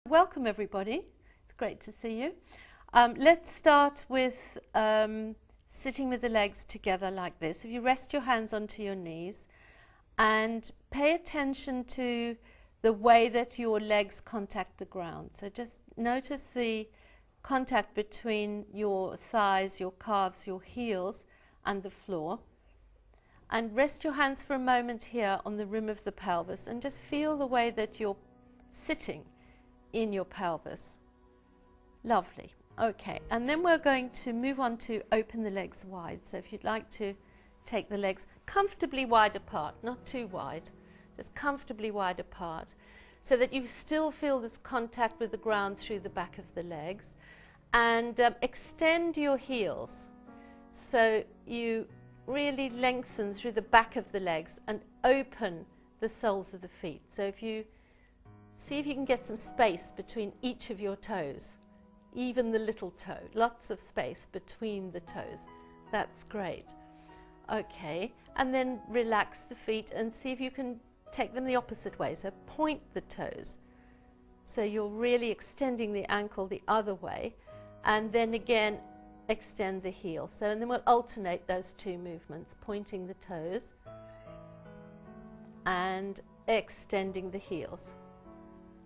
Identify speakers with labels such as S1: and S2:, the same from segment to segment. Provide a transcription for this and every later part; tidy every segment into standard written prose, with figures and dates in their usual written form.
S1: Welcome everybody, it's great to see you. Let's start with sitting with the legs together like this. If you rest your hands onto your knees and pay attention to the way that your legs contact the ground. So just notice the contact between your thighs, your calves, your heels and the floor. And rest your hands for a moment here on the rim of the pelvis and just feel the way that you're sitting in your pelvis. Lovely. Okay, and then we're going to move on to open the legs wide. So if you'd like to take the legs comfortably wide apart, not too wide, just comfortably wide apart, so that you still feel this contact with the ground through the back of the legs, and extend your heels so you really lengthen through the back of the legs and open the soles of the feet. So if you see if you can get some space between each of your toes, even the little toe, lots of space between the toes. That's great. Okay, and then relax the feet and see if you can take them the opposite way. So point the toes. So you're really extending the ankle the other way, and then again extend the heel. So and then we'll alternate those two movements, pointing the toes and extending the heels.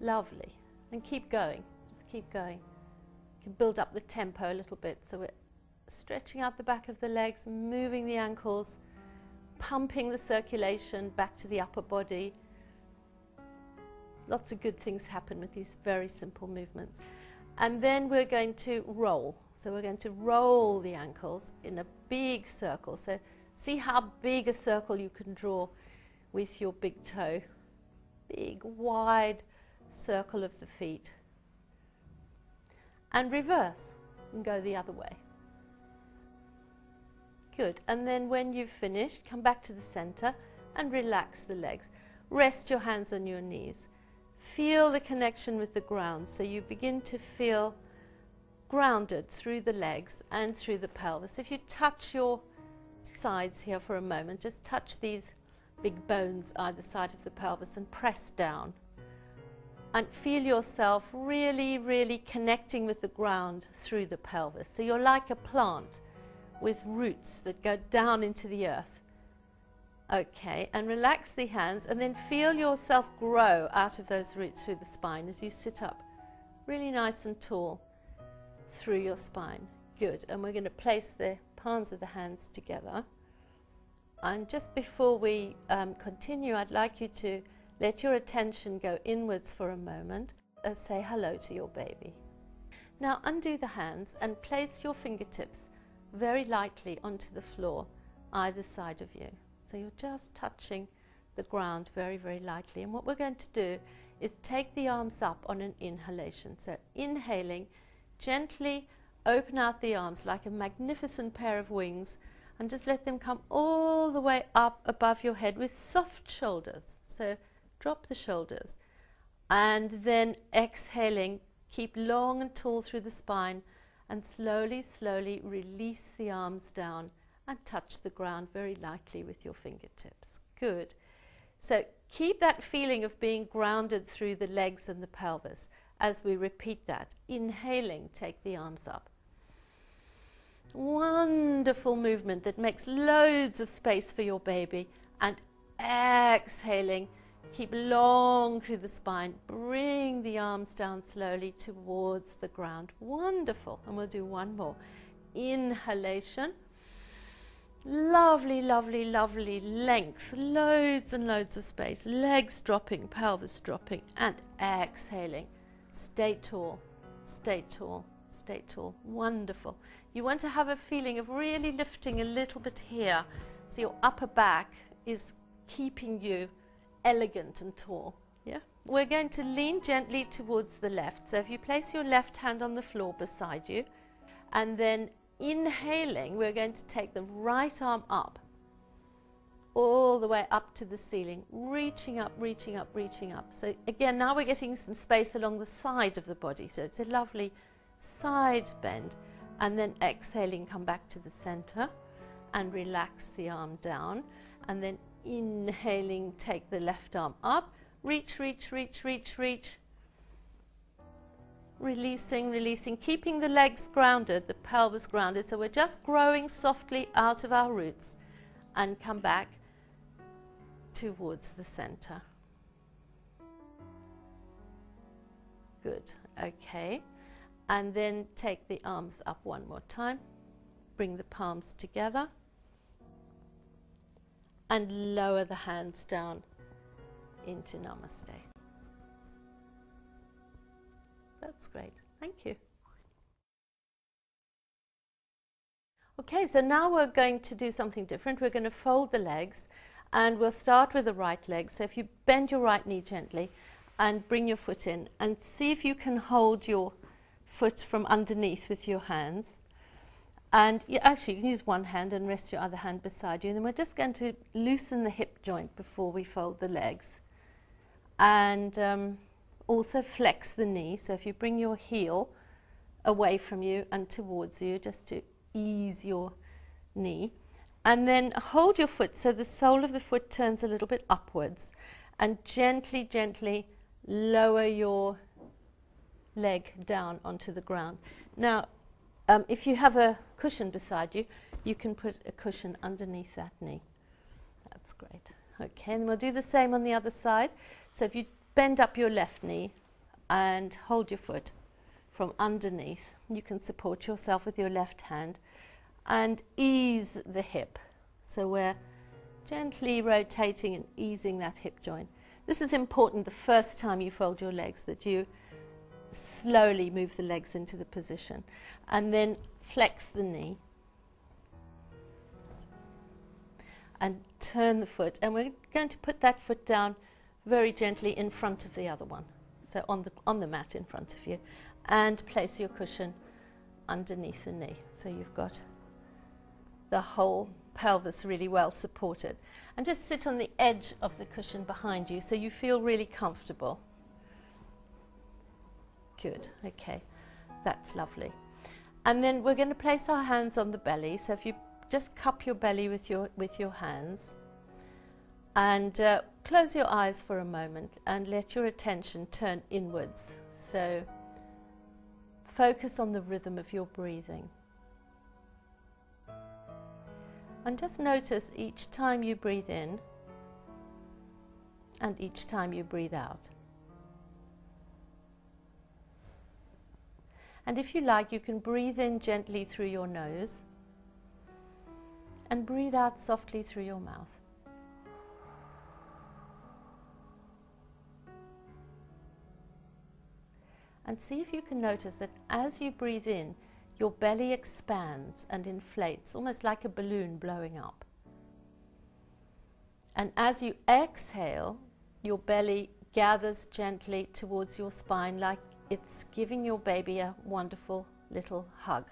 S1: Lovely. And keep going. Just keep going. You can build up the tempo a little bit. So we're stretching out the back of the legs, moving the ankles, pumping the circulation back to the upper body. Lots of good things happen with these very simple movements. And then we're going to roll. So we're going to roll the ankles in a big circle. So see how big a circle you can draw with your big toe. Big, wide circle of the feet, and reverse and go the other way. Good. And then when you've finished, come back to the center and relax the legs. Rest your hands on your knees. Feel the connection with the ground, so you begin to feel grounded through the legs and through the pelvis. If you touch your sides here for a moment, just touch these big bones either side of the pelvis and press down. And feel yourself really, really connecting with the ground through the pelvis. So you're like a plant with roots that go down into the earth. Okay, and relax the hands and then feel yourself grow out of those roots through the spine as you sit up really nice and tall through your spine. Good. And we're going to place the palms of the hands together. And just before we continue, I'd like you to let your attention go inwards for a moment and say hello to your baby. Now undo the hands and place your fingertips very lightly onto the floor either side of you. So you're just touching the ground very, very lightly. And what we're going to do is take the arms up on an inhalation. So inhaling, gently open out the arms like a magnificent pair of wings and just let them come all the way up above your head with soft shoulders. So drop the shoulders, and then exhaling, keep long and tall through the spine, and slowly, slowly release the arms down and touch the ground very lightly with your fingertips. Good. So keep that feeling of being grounded through the legs and the pelvis as we repeat that. Inhaling, take the arms up. Wonderful movement that makes loads of space for your baby. And exhaling, keep long through the spine. Bring the arms down slowly towards the ground. Wonderful. And we'll do one more. Inhalation. Lovely, lovely, lovely length. Loads and loads of space. Legs dropping, pelvis dropping. And exhaling. Stay tall. Stay tall. Stay tall. Wonderful. You want to have a feeling of really lifting a little bit here. So your upper back is keeping you elegant and tall. Yeah. We're going to lean gently towards the left. So if you place your left hand on the floor beside you, and then inhaling, we're going to take the right arm up, all the way up to the ceiling, reaching up, reaching up, reaching up. So again, now we're getting some space along the side of the body. So it's a lovely side bend. And then exhaling, come back to the center and relax the arm down. And then inhaling, take the left arm up, reach, reach, reach, reach, reach. Releasing, releasing, keeping the legs grounded, the pelvis grounded. So we're just growing softly out of our roots and come back towards the center. Good, okay. And then take the arms up one more time. Bring the palms together. And lower the hands down into Namaste. That's great. Thank you. Okay, so now we're going to do something different. We're going to fold the legs, and we'll start with the right leg. So if you bend your right knee gently and bring your foot in, and see if you can hold your foot from underneath with your hands. And you can use one hand and rest your other hand beside you. And then we're just going to loosen the hip joint before we fold the legs. And also flex the knee. So if you bring your heel away from you and towards you, just to ease your knee. And then hold your foot so the sole of the foot turns a little bit upwards. And gently, gently lower your leg down onto the ground. Now, if you have a cushion beside you, you can put a cushion underneath that knee. That's great. Okay, and we'll do the same on the other side. So if you bend up your left knee and hold your foot from underneath, you can support yourself with your left hand and ease the hip. So we're gently rotating and easing that hip joint. This is important the first time you fold your legs, that you slowly move the legs into the position, and then flex the knee and turn the foot, and we're going to put that foot down very gently in front of the other one, so on the mat in front of you, and place your cushion underneath the knee, so you've got the whole pelvis really well supported, and just sit on the edge of the cushion behind you so you feel really comfortable. Good, okay, that's lovely. And then we're going to place our hands on the belly. So if you just cup your belly with your hands, and close your eyes for a moment and let your attention turn inwards. So focus on the rhythm of your breathing. And just notice each time you breathe in and each time you breathe out. And if you like, you can breathe in gently through your nose and breathe out softly through your mouth. And see if you can notice that as you breathe in, your belly expands and inflates, almost like a balloon blowing up. And as you exhale, your belly gathers gently towards your spine, like it's giving your baby a wonderful little hug.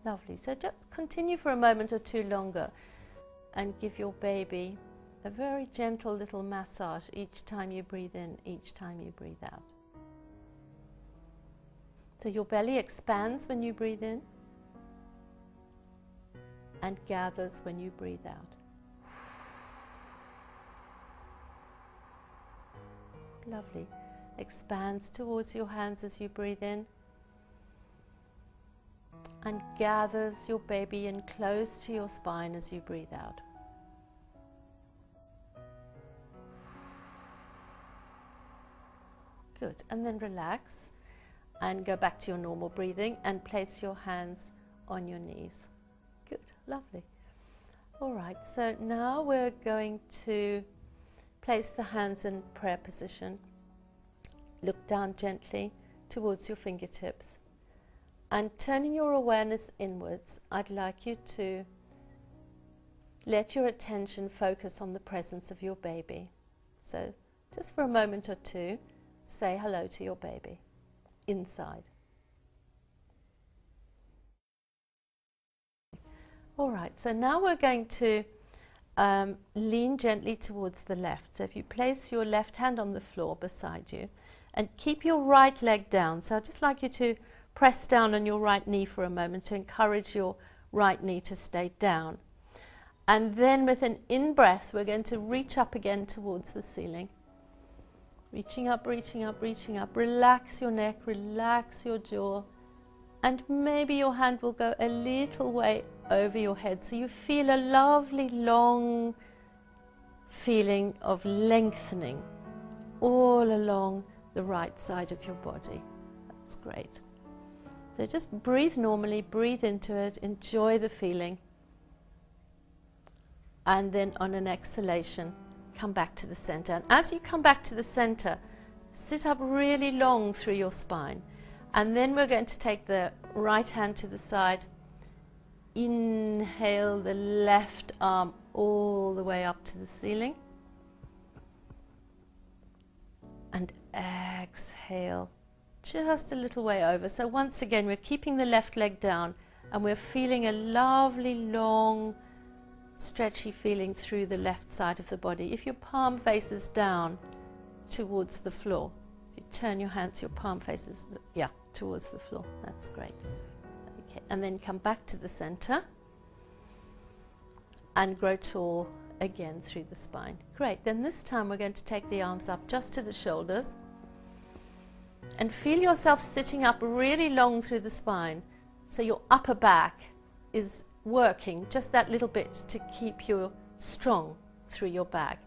S1: Lovely. So just continue for a moment or two longer and give your baby a very gentle little massage each time you breathe in, each time you breathe out. So your belly expands when you breathe in and gathers when you breathe out. Lovely. Expands towards your hands as you breathe in and gathers your baby in close to your spine as you breathe out. Good. And then relax and go back to your normal breathing and place your hands on your knees. Good. Lovely. All right. So now we're going to place the hands in prayer position. Look down gently towards your fingertips. And turning your awareness inwards, I'd like you to let your attention focus on the presence of your baby. So just for a moment or two, say hello to your baby inside. All right, so now we're going to lean gently towards the left. So if you place your left hand on the floor beside you and keep your right leg down. So I'd just like you to press down on your right knee for a moment to encourage your right knee to stay down. And then with an in-breath, we're going to reach up again towards the ceiling. Reaching up, reaching up, reaching up. Relax your neck, relax your jaw. And maybe your hand will go a little way over your head. So you feel a lovely long feeling of lengthening all along the right side of your body. That's great. So just breathe normally, breathe into it, enjoy the feeling. And then on an exhalation, come back to the center. And as you come back to the center, sit up really long through your spine. And then we're going to take the right hand to the side. Inhale the left arm all the way up to the ceiling. And exhale just a little way over. So once again, we're keeping the left leg down and we're feeling a lovely long stretchy feeling through the left side of the body. If your palm faces down towards the floor, you turn your hands, your palm faces towards the floor. That's great. Okay, and then come back to the center and grow tall again through the spine. Great. Then this time we're going to take the arms up just to the shoulders and feel yourself sitting up really long through the spine, so your upper back is working just that little bit to keep you strong through your back.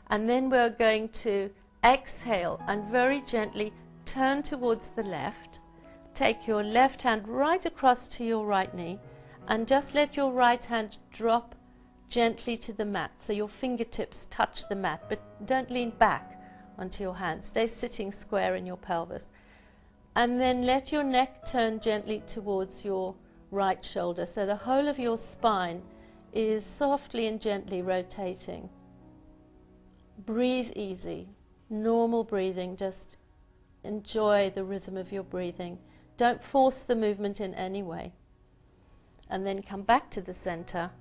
S1: And then we're going to exhale and very gently turn towards the left. Take your left hand right across to your right knee and just let your right hand drop gently to the mat, so your fingertips touch the mat, but don't lean back onto your hands. Stay sitting square in your pelvis. And then let your neck turn gently towards your right shoulder, so the whole of your spine is softly and gently rotating. Breathe easy, normal breathing, just enjoy the rhythm of your breathing. Don't force the movement in any way. And then come back to the center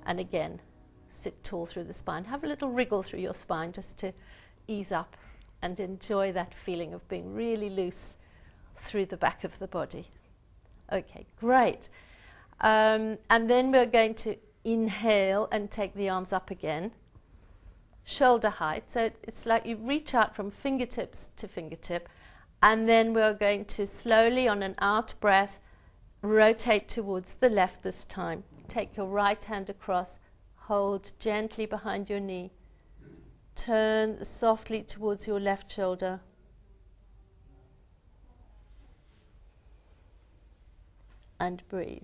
S1: and again sit tall through the spine. Have a little wriggle through your spine just to ease up and enjoy that feeling of being really loose through the back of the body. Okay, great. And then we're going to inhale and take the arms up again, shoulder height. So it's like you reach out from fingertips to fingertip, and then we're going to slowly, on an out breath, rotate towards the left this time. Take your right hand across, hold gently behind your knee, turn softly towards your left shoulder. And breathe.